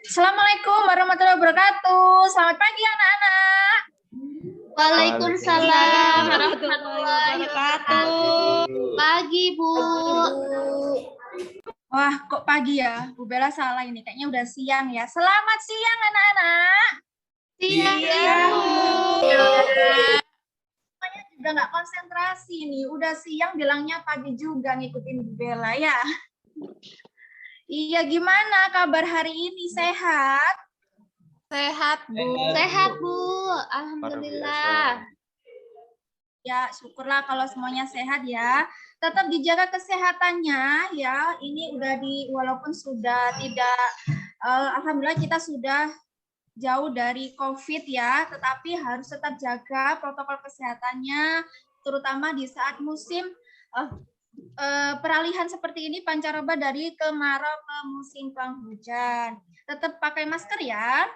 Assalamualaikum warahmatullahi wabarakatuh. Selamat pagi anak-anak. Waalaikumsalam warahmatullahi wabarakatuh. Pagi, Bu. Wah, kok pagi ya? Bu Bella salah ini. Kayaknya udah siang ya. Selamat siang anak-anak. Siang, Bu. Semuanya juga nggak konsentrasi nih. Udah siang bilangnya pagi juga ngikutin Bu Bella ya. Iya, gimana kabar hari ini? Sehat? Sehat, Bu. Sehat, Bu. Alhamdulillah. Ya, syukurlah kalau semuanya sehat ya. Tetap dijaga kesehatannya ya. Ini udah walaupun sudah tidak, alhamdulillah kita sudah jauh dari COVID ya, tetapi harus tetap jaga protokol kesehatannya, terutama di saat musim peralihan seperti ini, pancaroba dari kemarau ke musim penghujan. Tetap pakai masker ya.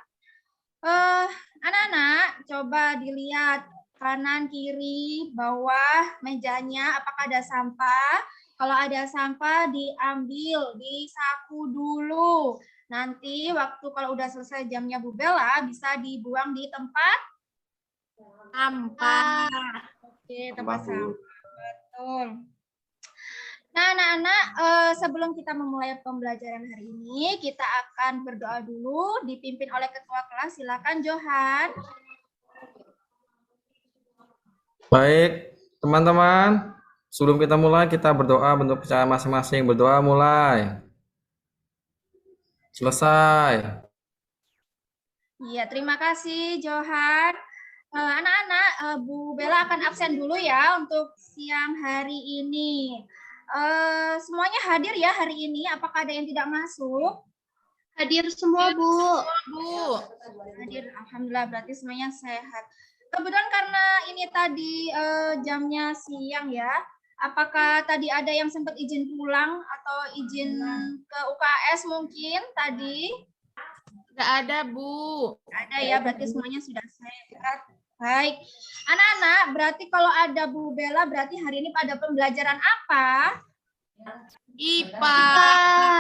Anak-anak, coba dilihat kanan, kiri, bawah, mejanya, apakah ada sampah? Kalau ada sampah, diambil, disapu dulu. Nanti waktu kalau udah selesai jamnya Bu Bella, bisa dibuang di tempat sampah. Oke, tempat sampah. Betul. Nah, anak-anak, sebelum kita memulai pembelajaran hari ini, kita akan berdoa dulu, dipimpin oleh Ketua Kelas. Silakan, Johan. Baik, teman-teman. Sebelum kita mulai, kita berdoa bentuk percaya masing-masing. Berdoa mulai. Selesai. Iya, terima kasih, Johan. Anak-anak, Bu Bella akan absen dulu ya untuk siang hari ini. Semuanya hadir ya hari ini. Apakah ada yang tidak masuk? Hadir semua, Bu. Hadir, alhamdulillah, berarti semuanya sehat. Kebetulan karena ini tadi jamnya siang ya. Apakah tadi ada yang sempat izin pulang atau izin ke UKS mungkin tadi? Nggak ada, Bu. Ada ya, berarti semuanya sudah sehat. Baik. Anak-anak, berarti kalau ada Bu Bella, berarti hari ini pada pembelajaran apa? IPA.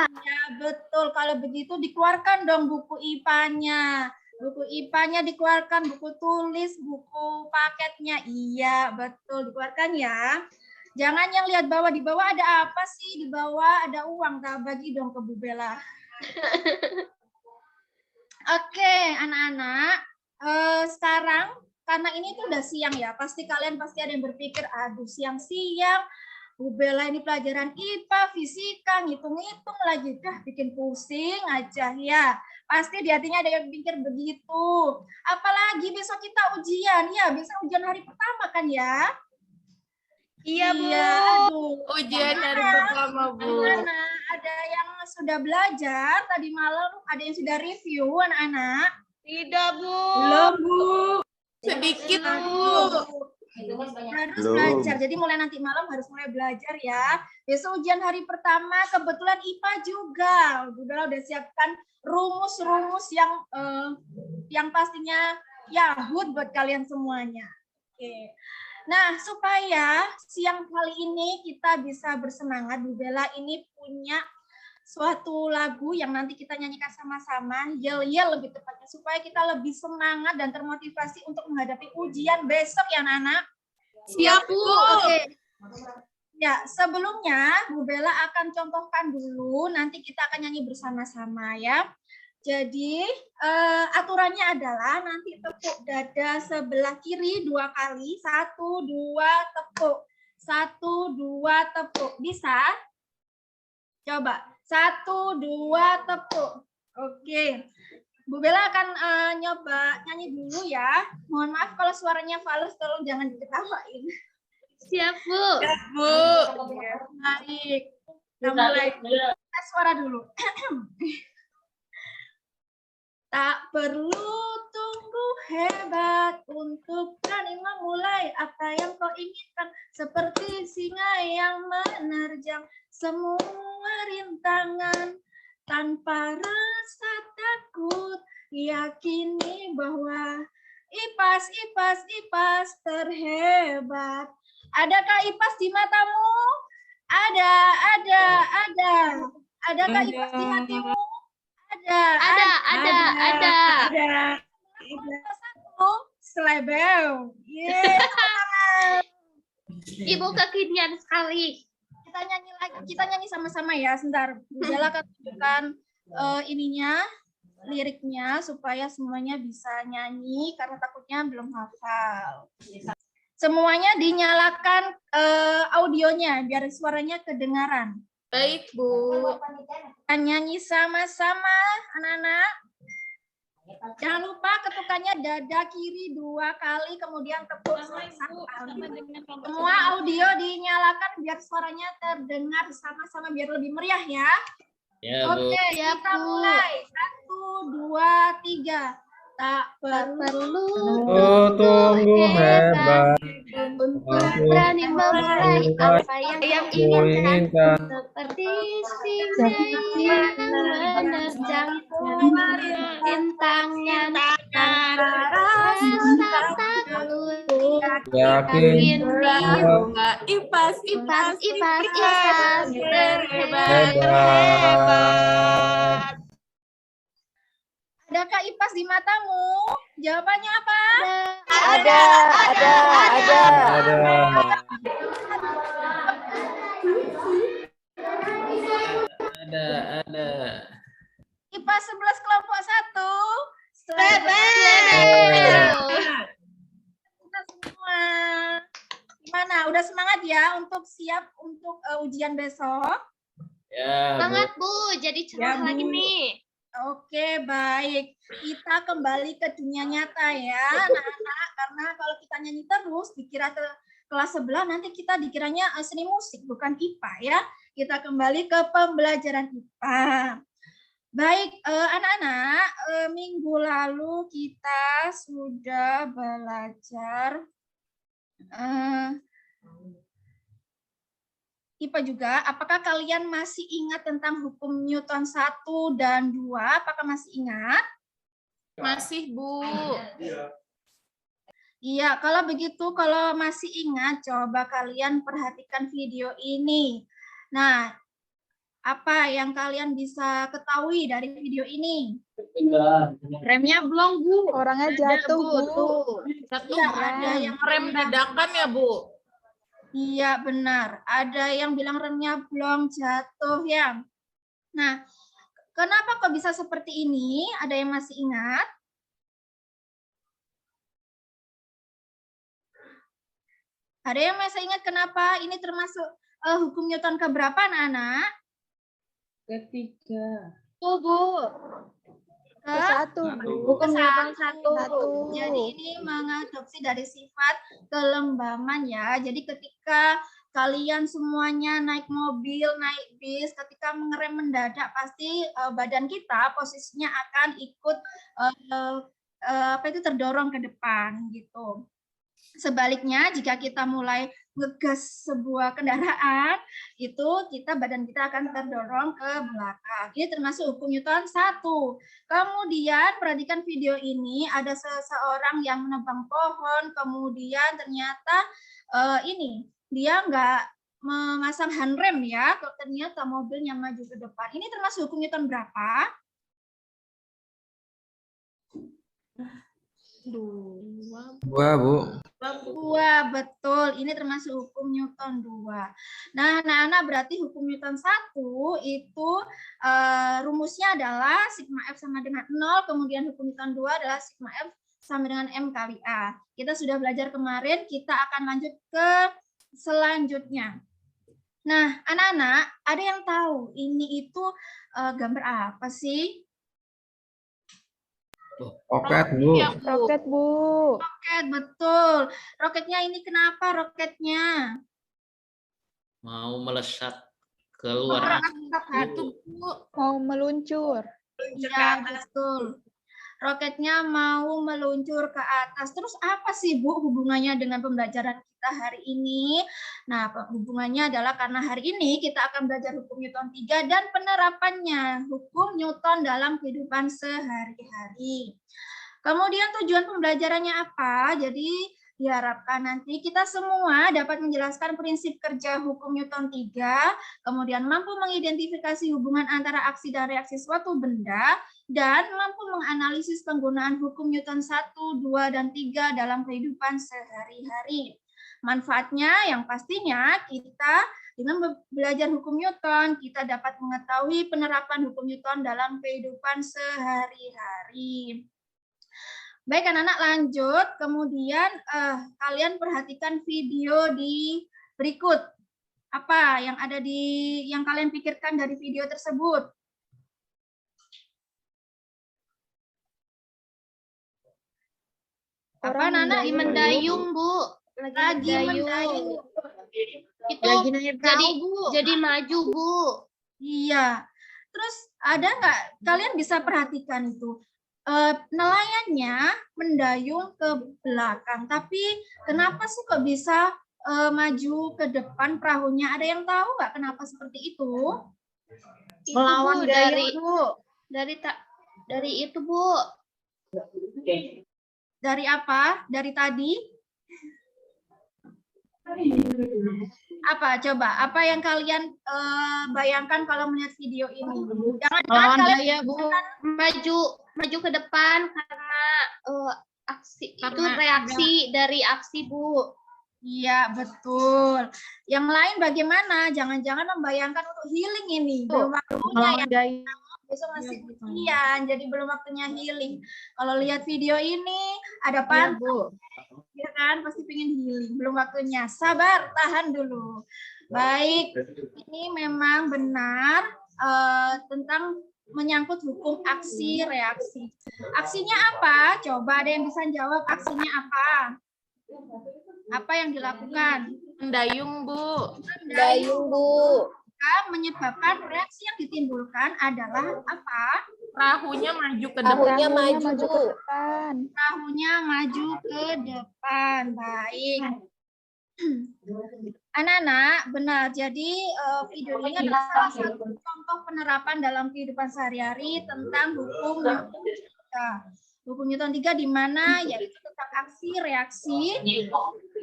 Ya, betul. Kalau begitu dikeluarkan dong buku IPA-nya. Buku IPA-nya dikeluarkan, buku tulis, buku paketnya. Iya, betul. Dikeluarkan ya. Jangan yang lihat bawah. Di bawah ada apa sih? Di bawah ada uang. Nah, bagi dong ke Bu Bella. Oke, anak-anak. Sekarang, karena ini tuh udah siang ya. Pasti kalian pasti ada yang berpikir, aduh siang-siang. Bu Bella ini pelajaran IPA, fisika, ngitung-ngitung lagi. Dah bikin pusing aja ya. Pasti di hatinya ada yang pikir begitu. Apalagi besok kita ujian. Ya, besok ujian hari pertama kan ya? Iya, Bu. Iya, aduh. Ujian hari pertama, Bu. Gimana? Ada yang sudah belajar tadi malam? Ada yang sudah review, anak-anak? Tidak, Bu. Belum, Bu. Sedikit, Bu. Harus belajar. Jadi mulai nanti malam harus mulai belajar ya. Besok ujian hari pertama, kebetulan IPA juga. Bu Bella udah siapkan rumus-rumus yang pastinya yahut buat kalian semuanya. Oke. Nah, supaya siang kali ini kita bisa bersemangat, Bu Bella ini punya suatu lagu yang nanti kita nyanyikan sama-sama, yel-yel lebih tepatnya, supaya kita lebih semangat dan termotivasi untuk menghadapi ujian besok ya, anak-anak. Siap, Bu. Oke. Ya, sebelumnya Bu Bella akan contohkan dulu, nanti kita akan nyanyi bersama-sama ya. Jadi, aturannya adalah nanti tepuk dada sebelah kiri 2 kali, 1, 2, tepuk. 1, 2, tepuk. Bisa? Coba. 1, 2, tepuk. Oke. Bu Bella akan nyoba nyanyi dulu ya. Mohon maaf kalau suaranya fals, tolong jangan diketawain. Siap, Bu. Siap, Bu. Baik. Kita mulai. Tes suara dulu. Tak perlu tunggu hebat untuk berani memulai apa yang kau inginkan. Seperti singa yang menerjang semua rintangan. Tanpa rasa takut, yakini bahwa IPAS, IPAS, IPAS terhebat. Adakah IPAS di matamu? Ada. Adakah IPAS di hatimu? Ada. Ada. Satu. Selebel. Yeay. Ibu kekinian sekali. Kita nyanyi lagi, kita nyanyi sama-sama ya. Sebentar, Bella akan tunjukkan ininya, liriknya supaya semuanya bisa nyanyi karena takutnya belum hafal. Semuanya dinyalakan audionya biar suaranya kedengaran. Baik, Bu. Kita nyanyi sama-sama, anak-anak. Jangan lupa ketukannya dada kiri 2 kali, kemudian tepuk satu kali. Semua audio dinyalakan biar suaranya terdengar sama-sama biar lebih meriah ya. Ya, Oke, Bu. kita mulai. 1, 2, 3. Tak perlu Oh, tunggu hebat. Untuk berani memulai apa yang inginkan. Seperti singa yang menerjang rintangan. Rasa takut Yakin Ipas hebat. Adakah IPAS di matamu? Jawabannya apa? Ada. Ada. IPAS 11 kelompok 1. Kita semua. Gimana? Udah semangat ya untuk siap untuk ujian besok? Ya, Bu. Semangat, Bu. Jadi cerah Ya, Bu. lagi nih. Oke, baik. Kita kembali ke dunia nyata ya, anak-anak. Karena kalau kita nyanyi terus, dikira ke kelas sebelah, nanti kita dikiranya seni musik, bukan IPA ya. Kita kembali ke pembelajaran IPA. Baik, anak-anak, minggu lalu kita sudah belajar IPA juga. Apakah kalian masih ingat tentang hukum Newton 1 dan 2? Apakah masih ingat? Masih, Bu. Iya, kalau begitu, kalau masih ingat, coba kalian perhatikan video ini. Nah, apa yang kalian bisa ketahui dari video ini? Remnya belum, Bu. Orangnya jatuh, Bu. Jatuh. Iya, ada yang rem dadakan ya, Bu. Iya, benar. Ada yang bilang remnya belum jatuh ya. Nah, kenapa kok bisa seperti ini? Ada yang masih ingat? Ada yang masih ingat kenapa ini termasuk hukum Newton keberapa, anak-anak? Ketiga. Bu. Satu. Hukum Newton 1. Jadi ini mengadopsi dari sifat kelembaman ya. Jadi ketika kalian semuanya naik mobil, naik bis, ketika mengerem mendadak pasti badan kita posisinya akan ikut terdorong ke depan gitu. Sebaliknya, jika kita mulai ngegas sebuah kendaraan, itu badan kita akan terdorong ke belakang. Ini termasuk hukum Newton 1. Kemudian, perhatikan video ini, ada seseorang yang menebang pohon, kemudian ternyata dia nggak memasang handrem ya, ternyata mobilnya maju ke depan. Ini termasuk hukum Newton berapa? 2, Bu. 2, betul. Ini termasuk hukum Newton 2. Nah, anak-anak, berarti hukum Newton 1 itu rumusnya adalah sigma F sama dengan 0, kemudian hukum Newton 2 adalah sigma F sama dengan M kali A. Kita sudah belajar kemarin, kita akan lanjut ke selanjutnya. Nah, anak-anak, ada yang tahu ini itu gambar apa sih? Roket, Bu. Roket, Bu. Roket, betul. Roketnya ini kenapa roketnya? Mau melesat keluar Mau meluncur. Iya, betul. Roketnya mau meluncur ke atas. Terus apa sih, Bu, hubungannya dengan pembelajaran kita hari ini? Nah, hubungannya adalah karena hari ini kita akan belajar hukum Newton 3 dan penerapannya, hukum Newton dalam kehidupan sehari-hari. Kemudian tujuan pembelajarannya apa? Jadi Diharapkan nanti kita semua dapat menjelaskan prinsip kerja hukum Newton 3, kemudian mampu mengidentifikasi hubungan antara aksi dan reaksi suatu benda, dan mampu menganalisis penggunaan hukum Newton 1, 2, dan 3 dalam kehidupan sehari-hari. Manfaatnya yang pastinya kita dengan belajar hukum Newton, kita dapat mengetahui penerapan hukum Newton dalam kehidupan sehari-hari. Baik anak-anak, lanjut. Kemudian kalian perhatikan video di berikut. Apa yang ada yang kalian pikirkan dari video tersebut? Apa Nana? Lagi mendayung, Bu. Lagi mendayung. Itu Lagi naik perahu, Bu. jadi maju, Bu. Iya. Terus ada nggak kalian bisa perhatikan itu? Nelayannya mendayung ke belakang, tapi kenapa sih kok bisa maju ke depan perahunya? Ada yang tahu nggak kenapa seperti itu? Melawan Bu, dari itu, Bu. Dari apa? Dari tadi? Apa coba? Apa yang kalian bayangkan kalau melihat video ini? Jangan-jangan kalian Bu. Maju ke depan karena aksi itu reaksi dari aksi, Bu. Iya, betul. Yang lain bagaimana? Jangan-jangan membayangkan untuk healing ini. Belum waktunya ya. Besok masih ujian, jadi belum waktunya healing. Kalau lihat video ini, ada pantun, ya kan? Pasti pengen healing. Belum waktunya. Sabar, tahan dulu. Baik, ini memang benar tentang menyangkut hukum aksi reaksi. Aksinya apa? Coba ada yang bisa jawab aksinya apa? Apa yang dilakukan? Mendayung, Bu. Mendayung, Bu. Menyebabkan reaksi yang ditimbulkan adalah apa? Perahunya maju ke Perahunya depan. maju ke depan. Perahunya maju ke depan. Baik. Anak-anak, benar. Jadi video ini adalah salah satu contoh penerapan dalam kehidupan sehari-hari tentang hukum Newton 3. Hukum Newton 3 di mana yaitu tentang aksi reaksi.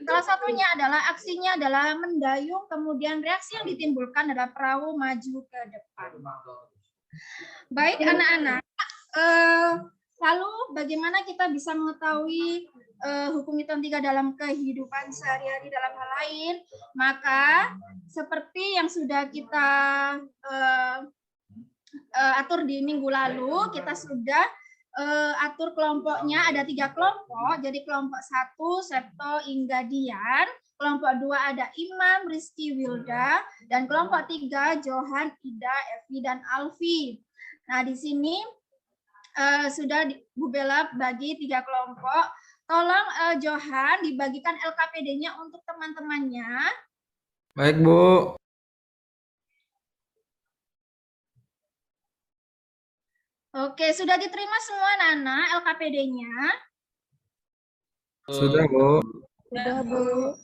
Salah satunya adalah aksinya adalah mendayung, kemudian reaksi yang ditimbulkan adalah perahu maju ke depan. Baik anak-anak, lalu bagaimana kita bisa mengetahui hukum Newton 3 dalam kehidupan sehari-hari dalam hal lain? Maka seperti yang sudah kita atur di minggu lalu, kita sudah atur kelompoknya ada 3 kelompok. Jadi kelompok 1 Septo Ingga Dian, kelompok 2 ada Imam Rizky Wilda, dan kelompok 3 Johan, Ida, Evi, dan Alfi. Nah di sini sudah Bu Bella bagi 3 kelompok. Tolong Johan dibagikan LKPD-nya untuk teman-temannya. Baik, Bu. Oke, sudah diterima semua Nana LKPD-nya? Sudah, Bu. Sudah, Bu.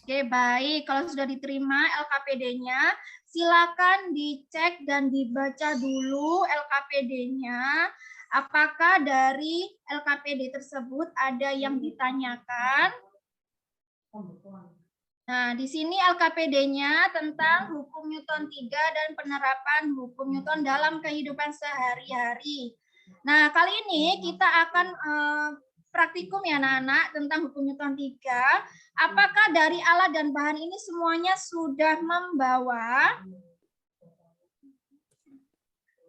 Oke, baik. Kalau sudah diterima LKPD-nya, silakan dicek dan dibaca dulu LKPD-nya. Apakah dari LKPD tersebut ada yang ditanyakan? Nah, di sini LKPD-nya tentang hukum Newton 3 dan penerapan hukum Newton dalam kehidupan sehari-hari. Nah, kali ini kita akan praktikum ya anak-anak tentang hukum Newton 3. Apakah dari alat dan bahan ini semuanya sudah membawa?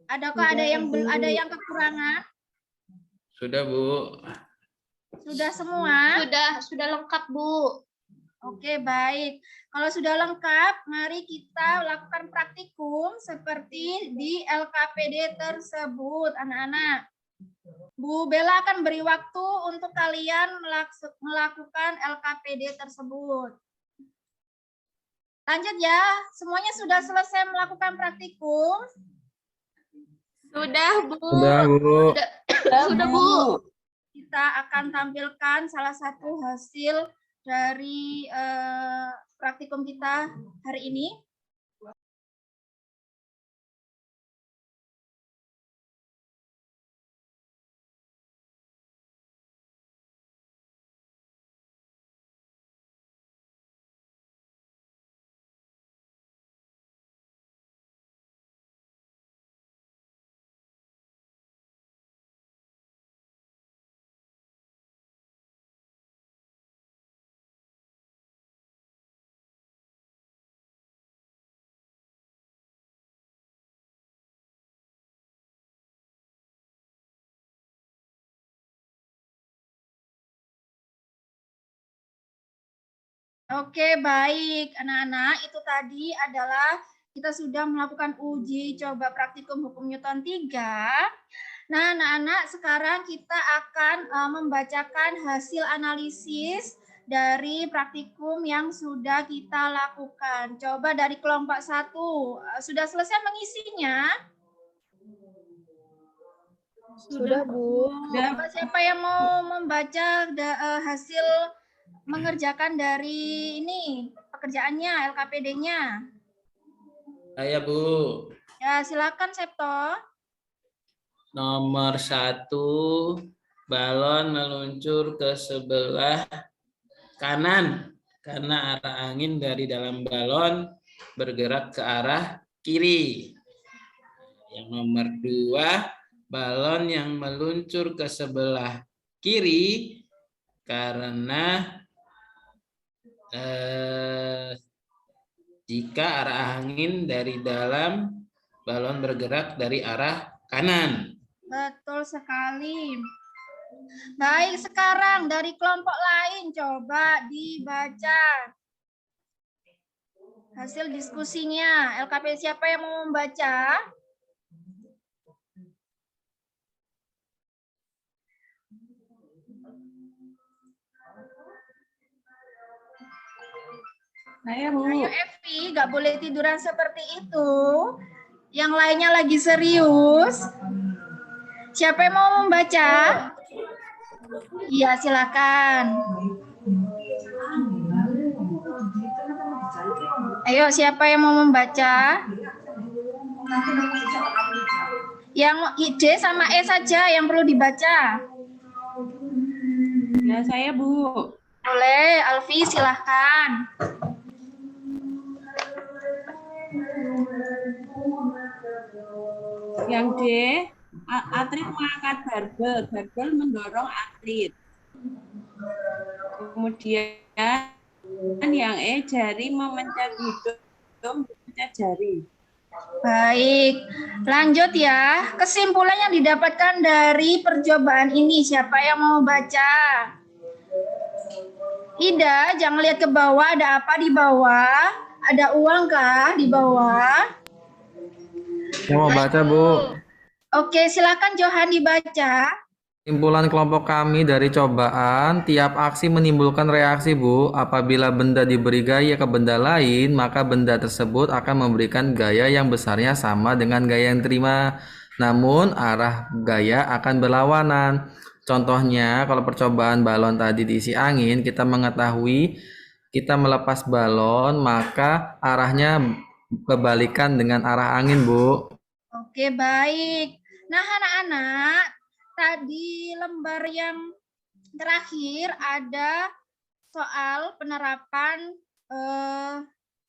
Adakah ada yang kekurangan? Sudah, Bu. Sudah semua? Sudah lengkap, Bu. Oke, baik. Kalau sudah lengkap, mari kita lakukan praktikum seperti di LKPD tersebut, anak-anak. Bu Bella akan beri waktu untuk kalian melakukan LKPD tersebut. Lanjut ya, semuanya sudah selesai melakukan praktikum? Sudah, Bu. Sudah, Bu. Sudah, Bu. Kita akan tampilkan salah satu hasil dari praktikum kita hari ini. Oke, baik. Anak-anak, itu tadi adalah kita sudah melakukan uji coba praktikum hukum Newton 3. Nah, anak-anak, sekarang kita akan membacakan hasil analisis dari praktikum yang sudah kita lakukan. Coba dari kelompok 1, sudah selesai mengisinya? Sudah, Bu. Coba siapa yang mau membaca hasil mengerjakan dari ini pekerjaannya, LKPD-nya? Saya, Bu. Ya, silakan Septo. Nomor 1, balon meluncur ke sebelah kanan karena arah angin dari dalam balon bergerak ke arah kiri. Yang nomor 2, balon yang meluncur ke sebelah kiri karena jika arah angin dari dalam balon bergerak dari arah kanan. Betul sekali. Baik, sekarang dari kelompok lain coba dibaca hasil diskusinya. LKP siapa yang mau membaca? Saya, Bu. Ayo Evi, nggak boleh tiduran seperti itu. Yang lainnya lagi serius. Siapa yang mau membaca? Iya, silakan. Ayo, siapa yang mau membaca? Yang ide sama E saja yang perlu dibaca. Ya, saya, Bu. Boleh, Alfi, silahkan. Yang D, atlet mengangkat barbel, barbel mendorong atlet. Kemudian yang E, jari memencet hidung, memencet jari. Baik, lanjut ya. Kesimpulan yang didapatkan dari percobaan ini, siapa yang mau baca? Ida, jangan lihat ke bawah, ada apa di bawah? Ada uang kah di bawah? Yang mau baca, Bu? Oke, silakan Johan dibaca. Kesimpulan kelompok kami dari cobaan, tiap aksi menimbulkan reaksi, Bu. Apabila benda diberi gaya ke benda lain, maka benda tersebut akan memberikan gaya yang besarnya sama dengan gaya yang diterima. Namun, arah gaya akan berlawanan. Contohnya, kalau percobaan balon tadi diisi angin, kita mengetahui kita melepas balon, maka arahnya kebalikan dengan arah angin, Bu. Oke, baik. Nah, anak-anak, tadi lembar yang terakhir ada soal penerapan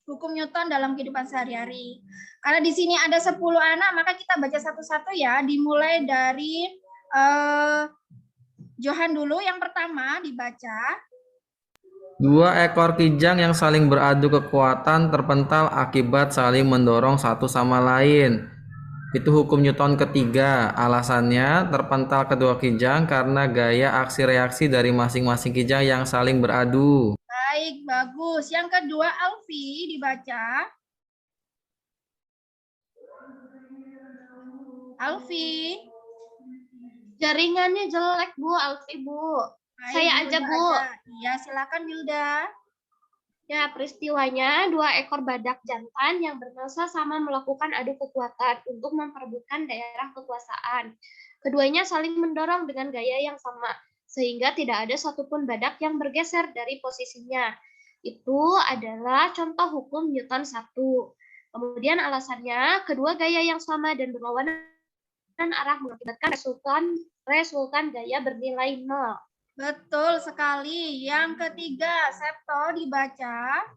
hukum Newton dalam kehidupan sehari-hari. Karena di sini ada 10 anak, maka kita baca satu-satu ya. Dimulai dari Johan dulu, yang pertama dibaca. 2 ekor kijang yang saling beradu kekuatan terpental akibat saling mendorong satu sama lain. Itu hukum Newton ketiga. Alasannya terpental kedua kijang karena gaya aksi reaksi dari masing-masing kijang yang saling beradu. Baik, bagus. Yang kedua, Alfi dibaca. Alfi. Jaringannya jelek, Bu. Alfi, Bu. Baik, Saya aja, Bu. Iya, silakan Wilda. Ya, peristiwanya 2 ekor badak jantan yang bermasa sama melakukan adu kekuatan untuk memperebutkan daerah kekuasaan. Keduanya saling mendorong dengan gaya yang sama, sehingga tidak ada satupun badak yang bergeser dari posisinya. Itu adalah contoh hukum Newton 1. Kemudian alasannya, kedua gaya yang sama dan berlawanan arah mengakibatkan resultan gaya bernilai 0. Betul sekali. Yang ketiga, Septo dibaca.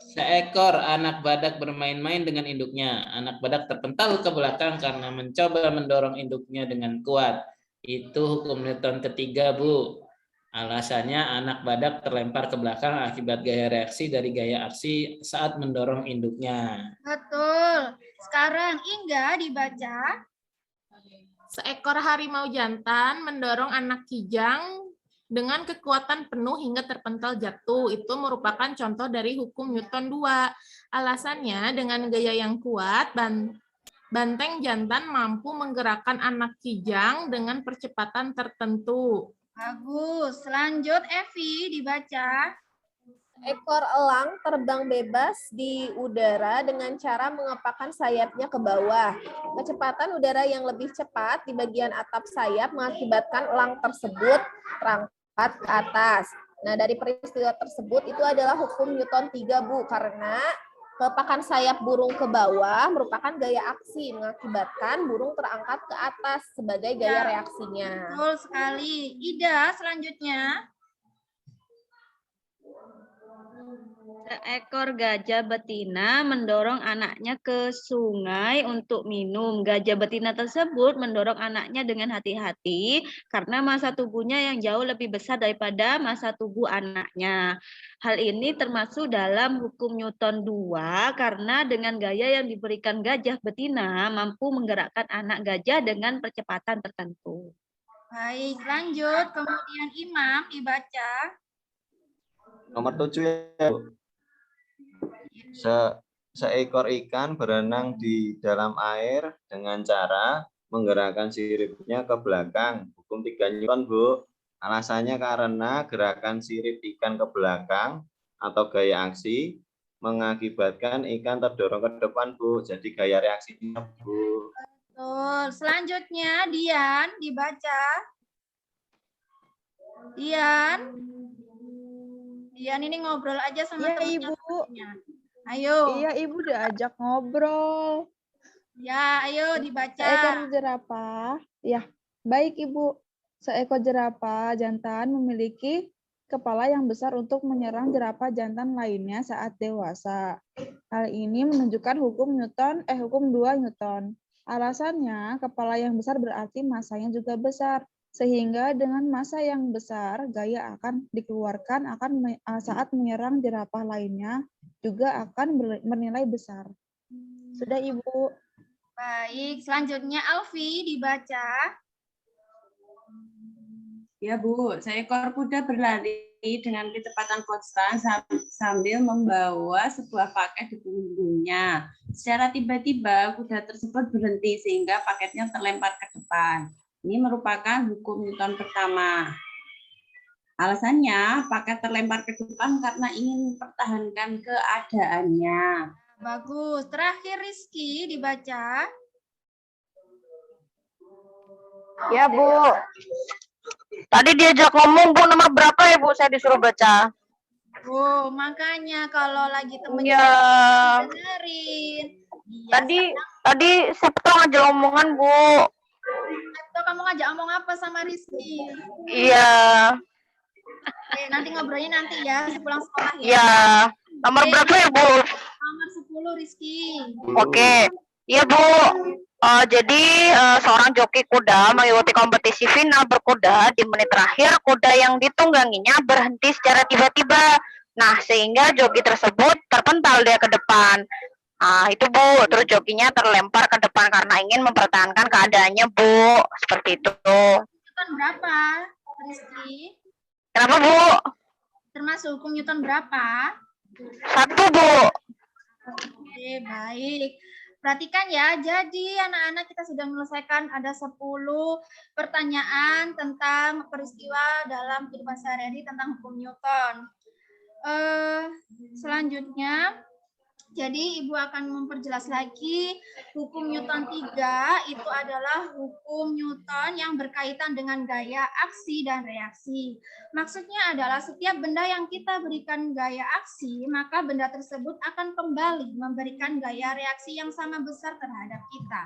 Seekor anak badak bermain-main dengan induknya. Anak badak terpental ke belakang karena mencoba mendorong induknya dengan kuat. Itu hukum Newton ketiga, Bu. Alasannya anak badak terlempar ke belakang akibat gaya reaksi dari gaya aksi saat mendorong induknya. Betul. Sekarang Inga dibaca. Seekor harimau jantan mendorong anak kijang dengan kekuatan penuh hingga terpental jatuh. Itu merupakan contoh dari hukum Newton 2. Alasannya, dengan gaya yang kuat, banteng jantan mampu menggerakkan anak kijang dengan percepatan tertentu. Bagus. Lanjut, Evi, dibaca. Ekor elang terbang bebas di udara dengan cara mengepakkan sayapnya ke bawah. Kecepatan udara yang lebih cepat di bagian atap sayap mengakibatkan elang tersebut terangkat ke atas. Nah, dari peristiwa tersebut itu adalah hukum Newton 3, Bu, karena kepakan sayap burung ke bawah merupakan gaya aksi mengakibatkan burung terangkat ke atas sebagai gaya reaksinya. Betul sekali. Ida, selanjutnya. Seekor gajah betina mendorong anaknya ke sungai untuk minum. Gajah betina tersebut mendorong anaknya dengan hati-hati karena masa tubuhnya yang jauh lebih besar daripada masa tubuh anaknya. Hal ini termasuk dalam hukum Newton 2 karena dengan gaya yang diberikan gajah betina mampu menggerakkan anak gajah dengan percepatan tertentu. Baik, lanjut. Kemudian Imam, dibaca. Nomor 7 ya, Bu. Seekor ikan berenang di dalam air dengan cara menggerakkan siripnya ke belakang. Hukum 3 Newton, Bu. Alasannya karena gerakan sirip ikan ke belakang atau gaya aksi mengakibatkan ikan terdorong ke depan, Bu. Jadi gaya reaksinya, Bu. Betul. Selanjutnya, Dian, dibaca. Dian. Dian ini ngobrol aja sama Iya, temannya. Ibu. Ayo. Iya, Ibu diajak ngobrol. Ya, ayo dibaca. Seekor jerapah. Ya, baik, Ibu. Seekor jerapah jantan memiliki kepala yang besar untuk menyerang jerapah jantan lainnya saat dewasa. Hal ini menunjukkan hukum 2 Newton. Alasannya, kepala yang besar berarti masanya juga besar. Sehingga dengan massa yang besar, gaya akan dikeluarkan saat menyerang jerapah lainnya juga akan bernilai besar. Sudah, Ibu. Baik, selanjutnya Alfi dibaca. Ya, Bu. Seekor kuda berlari dengan kecepatan konstan sambil membawa sebuah paket di punggungnya. Secara tiba-tiba, kuda tersebut berhenti sehingga paketnya terlempar ke depan. Ini merupakan hukum Newton pertama. Alasannya, paket terlempar ke depan karena ingin mempertahankan keadaannya. Bagus. Terakhir Rizky dibaca. Ya, Bu. Tadi diajak ngomong, Bu, nomor berapa ya, Bu? Saya disuruh baca. Oh, makanya kalau lagi temennya Iya. dengerin. Tadi Sabtu ngajak omongan, Bu. Atau kamu ngajak ngomong apa sama Rizky? Iya. Oke, nanti ngobrolnya nanti ya, sepulang sekolah ya. Iya. Nomor berapa ya, Bu? Nomor 10 Rizky. Oke. Iya, Bu. Jadi seorang joki kuda mengikuti kompetisi final berkuda. Di menit terakhir, kuda yang ditungganginya berhenti secara tiba-tiba. Nah, sehingga joki tersebut terpental dia ke depan. Nah, itu, Bu. Terus jokinya terlempar ke depan karena ingin mempertahankan keadaannya, Bu. Seperti itu. Newton berapa, Rizky? Kenapa, Bu? Termasuk hukum Newton berapa? 1, Bu. Oke, baik. Perhatikan ya, jadi anak-anak kita sudah menyelesaikan ada 10 pertanyaan tentang peristiwa dalam kehidupan sehari-hari tentang hukum Newton. Selanjutnya, jadi Ibu akan memperjelas lagi hukum Newton 3 itu adalah hukum Newton yang berkaitan dengan gaya aksi dan reaksi. Maksudnya adalah setiap benda yang kita berikan gaya aksi, maka benda tersebut akan kembali memberikan gaya reaksi yang sama besar terhadap kita.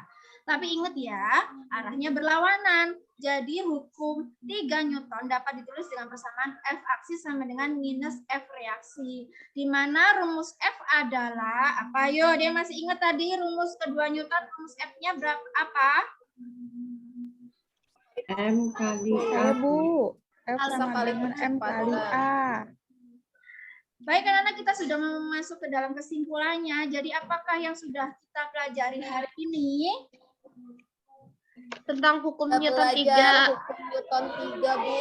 Tapi ingat ya, arahnya berlawanan. Jadi hukum 3 Newton dapat ditulis dengan persamaan F aksi sama dengan minus F reaksi. Di mana rumus F adalah, apa yo? Dia masih ingat tadi rumus kedua Newton, rumus F-nya berapa? Apa? M kali A. Ya, Bu. F Alfa sama kali dengan M kali A. Baik, anak-anak, kita sudah masuk ke dalam kesimpulannya. Jadi apakah yang sudah kita pelajari hari ini? Tentang hukum Kita Newton belajar 3. hukum Newton 3, Bu.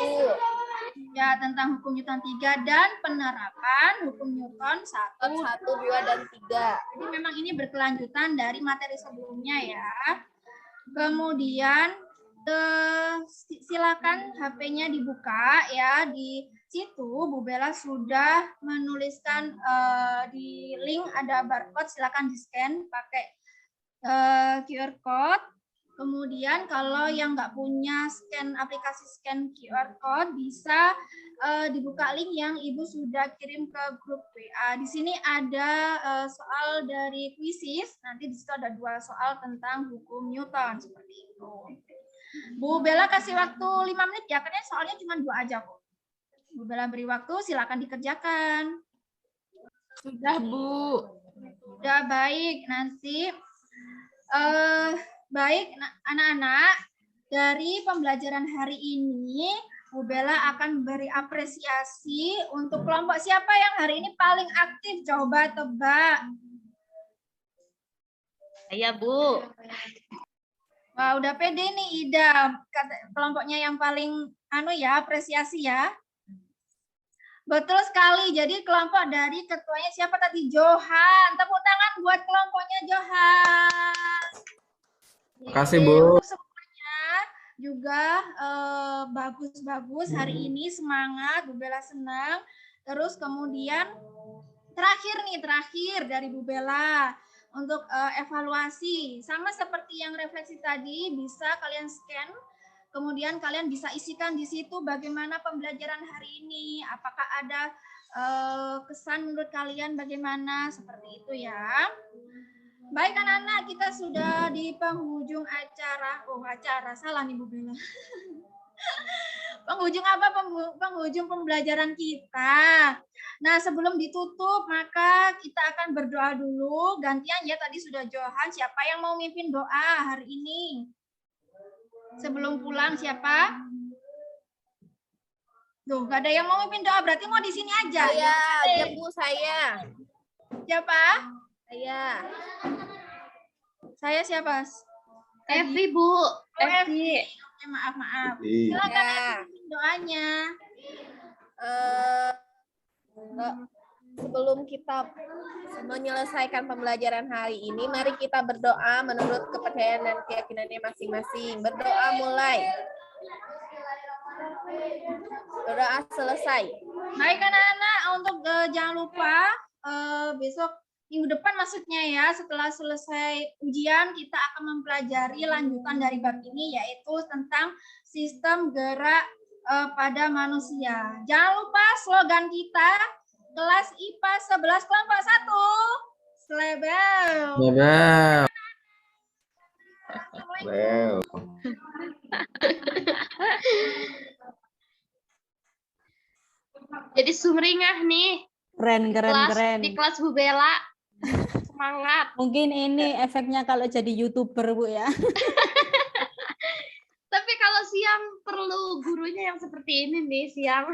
Ya, tentang hukum Newton 3 dan penerapan hukum Newton 1, 1, 2, dan 3. Jadi memang ini berkelanjutan dari materi sebelumnya ya. Kemudian silakan HP-nya dibuka ya. Di situ Bu Bella sudah menuliskan di link ada barcode, silakan di-scan pakai QR code. Kemudian kalau yang nggak punya aplikasi scan QR code bisa dibuka link yang Ibu sudah kirim ke grup WA. Di sini ada soal dari kuisis, nanti di situ ada 2 soal tentang hukum Newton seperti itu. Bu Bella kasih waktu 5 menit ya, karena soalnya cuma 2 aja kok. Bu Bella beri waktu, silakan dikerjakan. Sudah, Bu. Sudah, baik. Nanti baik anak-anak, dari pembelajaran hari ini Bu Bella akan beri apresiasi untuk kelompok siapa yang hari ini paling aktif, coba tebak. Saya, Bu. Wah, udah pede nih Ida, kelompoknya yang paling apresiasi ya. Betul sekali. Jadi kelompok dari ketuanya siapa tadi? Johan. Tepuk tangan buat kelompoknya Johan. Makasih, Bu. Untuk semuanya juga bagus-bagus hari ini, semangat, Bu Bella senang. Terus kemudian terakhir dari Bu Bella untuk evaluasi, sama seperti yang refleksi tadi, bisa kalian scan. Kemudian kalian bisa isikan di situ bagaimana pembelajaran hari ini, apakah ada kesan menurut kalian bagaimana, seperti itu ya. Baik anak-anak, kita sudah di penghujung acara. Salah nih Bu Bella. Penghujung apa? Penghujung pembelajaran kita. Nah, sebelum ditutup, maka kita akan berdoa dulu. Gantian ya, tadi sudah Johan. Siapa yang mau mimpin doa hari ini? Sebelum pulang siapa? Tuh, gak ada yang mau mimpin doa, berarti mau di sini aja. Saya, Bu, saya. Siapa? Saya siapa? Evi, Bu. Evi. Maaf. Silakan mimpin doanya. Sebelum kita menyelesaikan pembelajaran hari ini, mari kita berdoa menurut kepercayaan dan keyakinannya masing-masing. Berdoa mulai. Berdoa selesai. Baik anak-anak, untuk jangan lupa besok minggu depan maksudnya ya, setelah selesai ujian kita akan mempelajari lanjutan dari bab ini, yaitu tentang sistem gerak pada manusia. Jangan lupa slogan kita, kelas IPA 11 kelompok 1. Slebel. Jadi sumringah nih. Keren. Di kelas Bu Bella. Semangat. Mungkin ini efeknya kalau jadi YouTuber, Bu ya. Tapi kalau siang perlu gurunya yang seperti ini nih siang.